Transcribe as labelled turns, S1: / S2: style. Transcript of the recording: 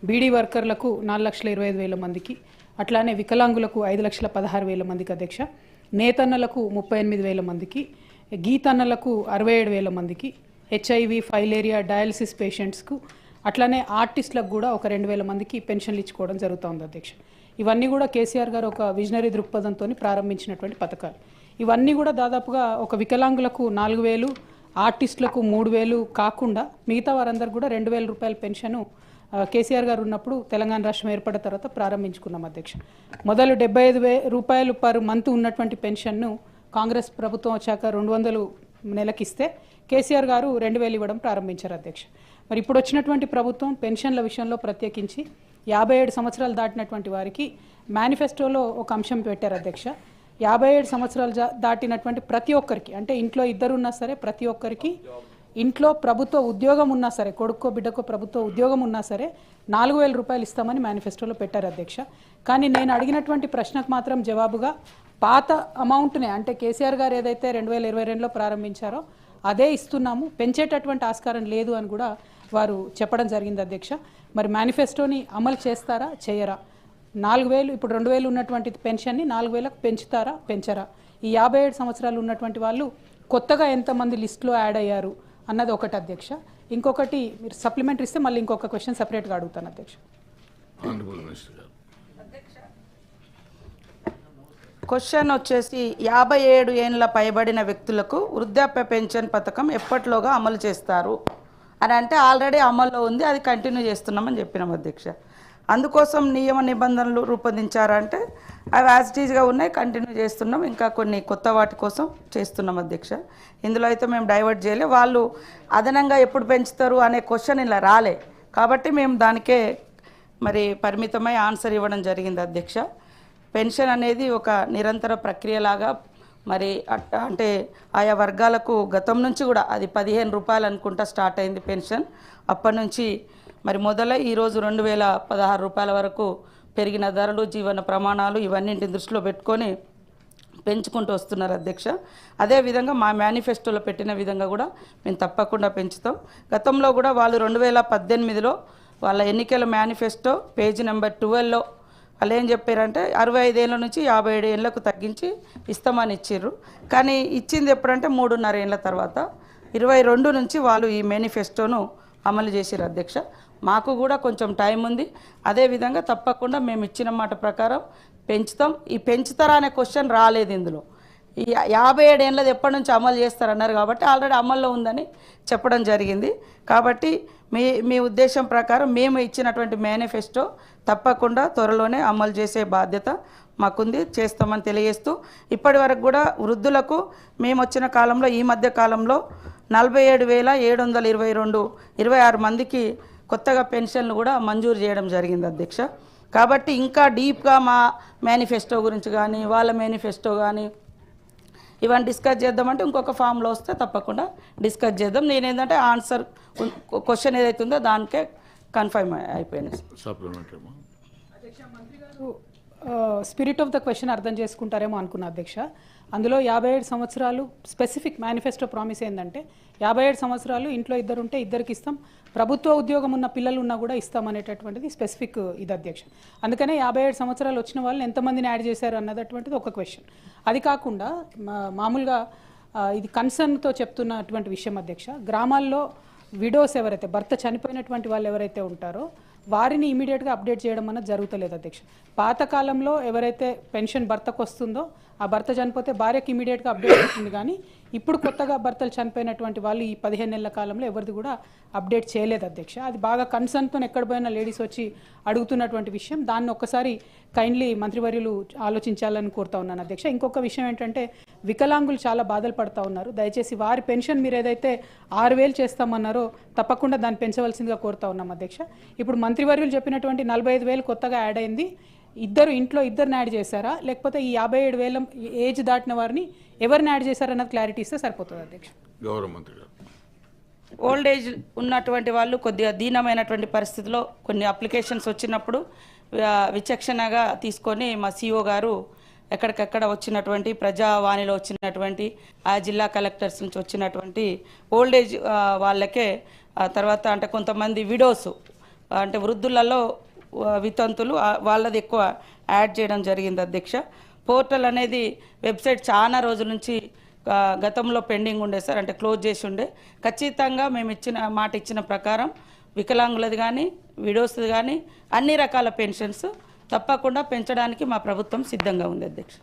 S1: బీడీ వర్కర్లకు 4,25,000 మందికి, అట్లానే వికలాంగులకు 5,16,000 మందికి అధ్యక్ష, నేతన్నలకు 38,000 మందికి, గీతన్నలకు 67,000 మందికి, హెచ్ఐవి, ఫైలేరియా, డయాలసిస్ పేషెంట్స్కు, అట్లానే ఆర్టిస్టులకు కూడా ఒక 2,000 మందికి పెన్షన్లు ఇచ్చుకోవడం జరుగుతుంది అధ్యక్ష. ఇవన్నీ కూడా కేసీఆర్ గారు ఒక విజనరీ దృక్పథంతో ప్రారంభించినటువంటి పథకాలు. ఇవన్నీ కూడా దాదాపుగా ఒక వికలాంగులకు 4,000, ఆర్టిస్టులకు 3,000 కాకుండా మిగతా వారందరూ కూడా 2,000 రూపాయల పెన్షను కేసీఆర్ గారు ఉన్నప్పుడు తెలంగాణ రాష్ట్రం ఏర్పడిన తర్వాత ప్రారంభించుకున్నాం అధ్యక్ష. మొదలు 75,000 రూపాయలు పర్ మంత్ ఉన్నటువంటి పెన్షన్ను కాంగ్రెస్ ప్రభుత్వం వచ్చాక 200 నెలకిస్తే కేసీఆర్ గారు 2,000 ఇవ్వడం ప్రారంభించారు అధ్యక్ష. మరి ఇప్పుడు వచ్చినటువంటి ప్రభుత్వం పెన్షన్ల విషయంలో ప్రత్యేకించి 57 సంవత్సరాలు దాటినటువంటి వారికి మేనిఫెస్టోలో ఒక అంశం పెట్టారు అధ్యక్ష. 57 సంవత్సరాలు దాటినటువంటి ప్రతి ఒక్కరికి, అంటే ఇంట్లో ఇద్దరు ఉన్నా సరే ప్రతి ఒక్కరికి, ఇంట్లో ప్రభుత్వ ఉద్యోగం ఉన్నా సరే, కొడుకో బిడ్డకో ప్రభుత్వ ఉద్యోగం ఉన్నా సరే 4,000 రూపాయలు ఇస్తామని మేనిఫెస్టోలో పెట్టారు అధ్యక్ష. కానీ నేను అడిగినటువంటి ప్రశ్నకు మాత్రం జవాబుగా పాత అమౌంట్నే, అంటే కేసీఆర్ గారు ఏదైతే 2022లో ప్రారంభించారో అదే ఇస్తున్నాము, పెంచేటటువంటి ఆస్కారం లేదు అని కూడా వారు చెప్పడం జరిగింది అధ్యక్ష. మరి మేనిఫెస్టోని అమలు చేస్తారా చేయరా? 4,000 ఇప్పుడు 2,000 ఉన్నటువంటి పెన్షన్ని 4,000కు పెంచుతారా పెంచరా? ఈ 57 సంవత్సరాలు ఉన్నటువంటి వాళ్ళు కొత్తగా ఎంతమంది లిస్టులో యాడ్ అయ్యారు అన్నది ఒకటి అధ్యక్ష. ఇంకొకటి మీరు సప్లిమెంటరీ ఇస్తే మళ్ళీ ఇంకొక క్వశ్చన్ సపరేట్గా అడుగుతాను అధ్యక్ష.
S2: క్వశ్చన్ వచ్చేసి 57 ఏళ్ళ పైబడిన వ్యక్తులకు వృద్ధాప్య పెన్షన్ పథకం ఎప్పటిలోగా అమలు చేస్తారు అని అంటే ఆల్రెడీ అమల్లో ఉంది, అది కంటిన్యూ చేస్తున్నామని చెప్పినాం అధ్యక్ష. అందుకోసం నియమ నిబంధనలు రూపొందించారంటే అవి యాజ్ ఇట్ ఈజ్గా ఉన్నాయి, కంటిన్యూ చేస్తున్నాం. ఇంకా కొన్ని కొత్త వాటి కోసం చేస్తున్నాం అధ్యక్ష. ఇందులో అయితే మేము డైవర్ట్ చేయలే, వాళ్ళు అదనంగా ఎప్పుడు పెంచుతారు అనే క్వశ్చన్ ఇలా రాలే కాబట్టి మేము దానికే మరి పరిమితమై ఆన్సర్ ఇవ్వడం జరిగింది అధ్యక్ష. పెన్షన్ అనేది ఒక నిరంతర ప్రక్రియలాగా మరి అంటే ఆయా వర్గాలకు గతం నుంచి కూడా అది 15 రూపాయలు అనుకుంటా స్టార్ట్ అయింది పెన్షన్. అప్పటి నుంచి మరి మొదలై ఈరోజు 2,016 రూపాయల వరకు పెరిగిన ధరలు, జీవన ప్రమాణాలు ఇవన్నింటిని దృష్టిలో పెట్టుకొని పెంచుకుంటూ వస్తున్నారు అధ్యక్ష. అదేవిధంగా మా మేనిఫెస్టోలో పెట్టిన విధంగా కూడా మేము తప్పకుండా పెంచుతాం. గతంలో కూడా వాళ్ళు 2018లో వాళ్ళ ఎన్నికల మేనిఫెస్టో పేజీ నెంబర్ 12లో వాళ్ళు ఏం చెప్పారంటే 65 ఏళ్ళ నుంచి 57 ఏళ్ళకు తగ్గించి ఇస్తామని ఇచ్చిర్రు. కానీ ఇచ్చింది ఎప్పుడంటే 3.5 ఏళ్ళ తర్వాత 22 నుంచి వాళ్ళు ఈ మేనిఫెస్టోను అమలు చేసిర్రు అధ్యక్ష. మాకు కూడా కొంచెం టైం ఉంది. అదేవిధంగా తప్పకుండా మేము ఇచ్చిన మాట ప్రకారం పెంచుతాం. ఈ పెంచుతారా అనే క్వశ్చన్ రాలేదు ఇందులో. ఈ 57 ఏళ్ళది ఎప్పటి నుంచి అమలు చేస్తారన్నారు కాబట్టి ఆల్రెడీ అమల్లో ఉందని చెప్పడం జరిగింది. కాబట్టి మీ ఉద్దేశం ప్రకారం మేము ఇచ్చినటువంటి మేనిఫెస్టో తప్పకుండా త్వరలోనే అమలు చేసే బాధ్యత మాకుంది, చేస్తామని తెలియజేస్తూ ఇప్పటి వరకు కూడా వృద్ధులకు మేము వచ్చిన కాలంలో ఈ మధ్య కాలంలో 47,726 మందికి కొత్తగా పెన్షన్లు కూడా మంజూరు చేయడం జరిగింది అధ్యక్ష. కాబట్టి ఇంకా డీప్గా మా మేనిఫెస్టో గురించి కానీ వాళ్ళ మేనిఫెస్టో కానీ ఇవన్నీ డిస్కస్ చేద్దామంటే ఇంకొక ఫామ్లో వస్తే తప్పకుండా డిస్కస్ చేద్దాం. నేనేంటంటే ఆన్సర్ క్వశ్చన్ ఏదైతే ఉందో దానికే కన్ఫర్మ్ అయిపోయింది.
S1: స్పిరిట్ ఆఫ్ ద క్వశ్చన్ అర్థం చేసుకుంటారేమో అనుకున్నా అధ్యక్ష. అందులో 57 సంవత్సరాలు స్పెసిఫిక్ మేనిఫెస్టో ప్రామిస్ ఏంటంటే 57 సంవత్సరాలు ఇంట్లో ఇద్దరు ఉంటే ఇద్దరికి ఇస్తాం, ప్రభుత్వ ఉద్యోగం ఉన్న పిల్లలు ఉన్నా కూడా ఇస్తాం అనేటటువంటిది స్పెసిఫిక్ ఇది అధ్యక్ష. అందుకనే 57 సంవత్సరాలు వచ్చిన వాళ్ళు ఎంతమందిని యాడ్ చేశారు అన్నటువంటిది ఒక క్వశ్చన్. అది కాకుండా మామూలుగా ఇది కన్సర్న్తో చెప్తున్నటువంటి విషయం అధ్యక్ష. గ్రామాల్లో విడోస్ ఎవరైతే భర్త చనిపోయినటువంటి వాళ్ళు ఎవరైతే ఉంటారో వారిని ఇమీడియట్గా అప్డేట్ చేయడం అన్నది జరుగుతలేదు అధ్యక్ష. పాతకాలంలో ఎవరైతే పెన్షన్ భర్తకు వస్తుందో ఆ భర్త చనిపోతే భార్యకి ఇమీడియట్గా అప్డేట్ అవుతుంది, కానీ ఇప్పుడు కొత్తగా భర్తలు చనిపోయినటువంటి వాళ్ళు ఈ 15 నెలల కాలంలో ఎవరిది కూడా అప్డేట్ చేయలేదు అధ్యక్ష. అది బాగా కన్సర్న్తో ఎక్కడ పోయినా లేడీస్ వచ్చి అడుగుతున్నటువంటి విషయం. దాన్ని ఒక్కసారి కైండ్లీ మంత్రివర్యులు ఆలోచించాలని కోరుతా ఉన్నాను అధ్యక్ష. ఇంకొక విషయం ఏంటంటే వికలాంగులు చాలా బాధలు పడుతూ ఉన్నారు. దయచేసి వారి పెన్షన్ మీరు ఏదైతే 6,000 చేస్తామన్నారో తప్పకుండా దాన్ని పెంచవలసిందిగా కోరుతా ఉన్నాం అధ్యక్ష. ఇప్పుడు మంత్రివర్యులు చెప్పినటువంటి 45,000 కొత్తగా యాడ్ అయింది. ఇంట్లో ఇద్దరిని యాడ్ చేశారా, లేకపోతే ఈ 57,000 ఏజ్ దాటిన వారిని ఎవరిని యాడ్ చేశారన్నది క్లారిటీ ఇస్తే సరిపోతుంది అధ్యక్ష.
S3: గౌరవమంత్రి గారు,
S2: ఓల్డ్ ఏజ్ ఉన్నటువంటి వాళ్ళు కొద్దిగా దీనమైనటువంటి పరిస్థితిలో కొన్ని అప్లికేషన్స్ వచ్చినప్పుడు విచక్షణగా తీసుకొని మా సిఓ గారు ఎక్కడికెక్కడ వచ్చినటువంటి ప్రజావాణిలో వచ్చినటువంటి ఆ జిల్లా కలెక్టర్స్ నుంచి వచ్చినటువంటి ఓల్డ్ ఏజ్ వాళ్ళకే తర్వాత అంటే కొంతమంది విడోస్ అంటే వృద్ధులలో వితంతులు వాళ్ళది ఎక్కువ యాడ్ చేయడం జరిగింది అధ్యక్ష. పోర్టల్ అనేది వెబ్సైట్ చాలా రోజుల నుంచి గతంలో పెండింగ్ ఉండే సార్, అంటే క్లోజ్ చేసి ఉండే. ఖచ్చితంగా మేము మాట ఇచ్చిన ప్రకారం వికలాంగులది కానీ విడోస్ది కానీ అన్ని రకాల పెన్షన్స్ తప్పకుండా పెంచడానికి మా ప్రభుత్వం సిద్ధంగా ఉంది అధ్యక్ష.